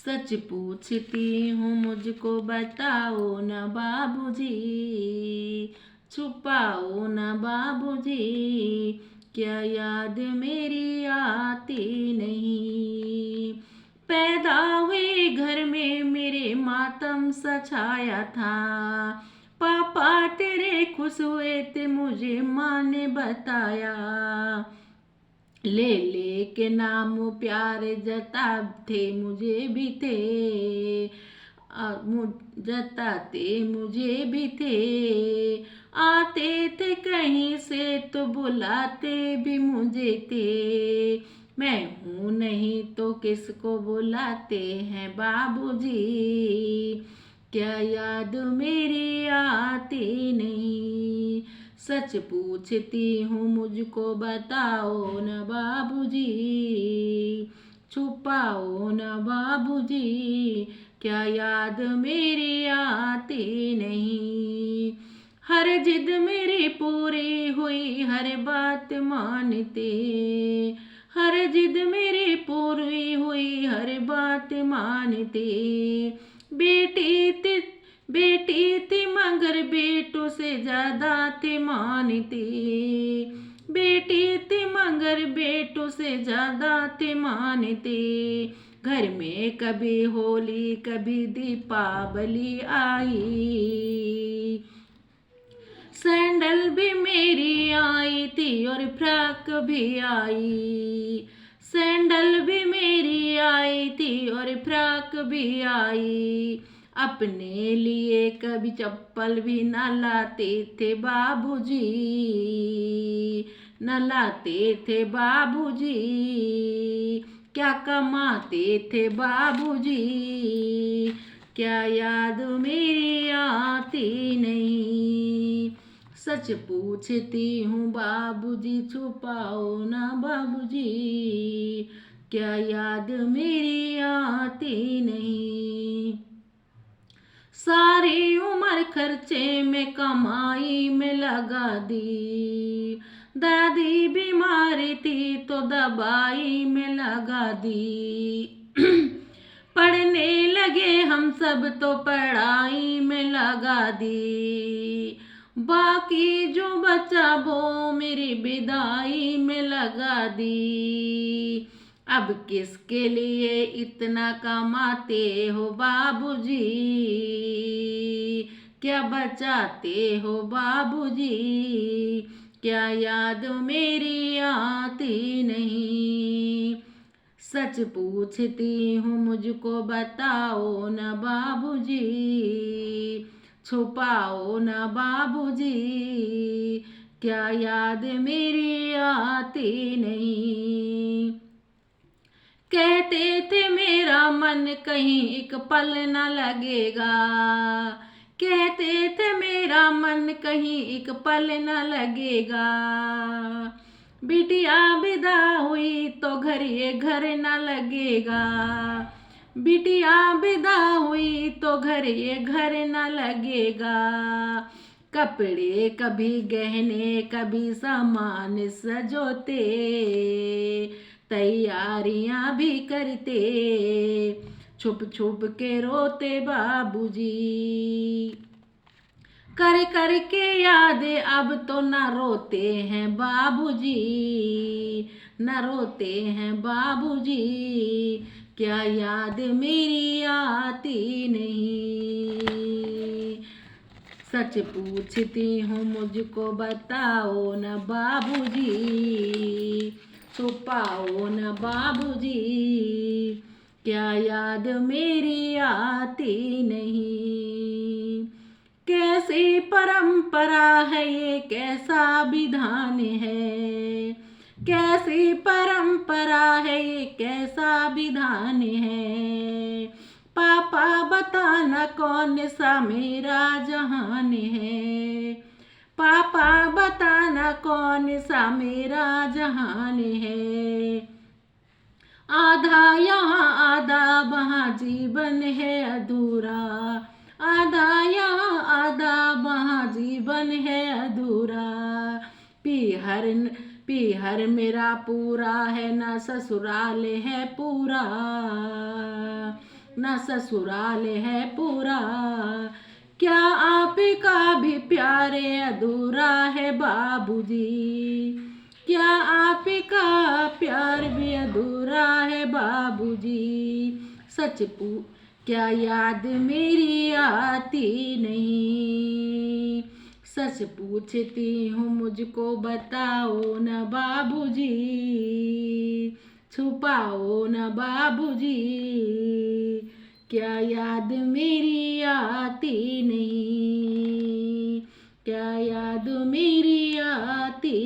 सच पूछती हूँ मुझको बताओ न बाबूजी, छुपाओ न बाबूजी, क्या याद मेरी आती नहीं। पैदा हुए घर में मेरे मातम सा छाया था, पापा तेरे खुश हुए थे मुझे माँ ने बताया। ले ले के नाम प्यार जताते मुझे भी थे, जताते मुझे भी थे। आते थे कहीं से तो बुलाते भी मुझे थे, मैं हूँ नहीं तो किसको बुलाते हैं बाबूजी, क्या याद मेरी आती नहीं। सच पूछती हूँ मुझको बताओ न बाबूजी, छुपाओ न बाबूजी, क्या याद मेरी आती नहीं। हर जिद मेरी पूरी हुई हर बात मानते, हर जिद मेरी पूरी हुई हर बात मानते। बेटी थी मगर बेटों से ज्यादा थे मानते, बेटी थी मगर बेटों से ज्यादा थे मानते। घर में कभी होली कभी दीपावली आई, सैंडल भी मेरी आई थी और फ्रॉक भी आई, सैंडल भी मेरी आई थी और फ्रॉक भी आई। अपने लिए कभी चप्पल भी न लाते थे बाबूजी, न लाते थे बाबूजी, क्या कमाते थे बाबूजी, क्या याद मेरी आती नहीं। सच पूछती हूँ बाबूजी, छुपाओ ना बाबूजी, क्या याद मेरी आती नहीं। सारी उम्र खर्चे में कमाई में लगा दी, दादी बीमार थी तो दवाई में लगा दी। पढ़ने लगे हम सब तो पढ़ाई में लगा दी, बाकी जो बचा वो मेरी विदाई में लगा दी। अब किसके लिए इतना कमाते हो बाबूजी, क्या बचाते हो बाबूजी, क्या याद मेरी आती नहीं। सच पूछती हूँ मुझको बताओ न बाबूजी, छुपाओ न बाबूजी, क्या याद मेरी आती नहीं। कहते थे मेरा मन कहीं एक पल न लगेगा, कहते थे मेरा मन कहीं एक पल न लगेगा। बिटिया विदा हुई तो घर ये घर न लगेगा, बिटिया विदा हुई तो घर ये घर न लगेगा। कपड़े कभी गहने कभी सामान सजोते, तैयारियां भी करते, छुप छुप के रोते बाबूजी। कर कर के याद अब तो न रोते हैं बाबूजी, न रोते हैं बाबूजी, क्या याद मेरी आती नहीं। सच पूछती हूँ मुझको बताओ न बाबूजी, छुपाओ न बाबूजी, क्या याद मेरी आती नहीं। कैसी परंपरा है ये कैसा विधान है, कैसी परंपरा है ये कैसा विधान है। पापा बताना कौन सा मेरा जहान है, पापा बताना कौन सा मेरा जहान है। आधा यहाँ आधा वहाँ जीवन है अधूरा, आधा यहाँ आधा वहाँ जीवन है अधूरा। पीहर मेरा पूरा है ना ससुराल है पूरा, ना ससुराल है पूरा, क्या आपका भी प्यार अधूरा है बाबूजी, क्या आपका प्यार भी अधूरा है बाबूजी। सच क्या याद मेरी आती नहीं, सच पूछती हूँ मुझको बताओ न बाबूजी, छुपाओ न बाबूजी, क्या याद मेरी आती नहीं, क्या याद मेरी आती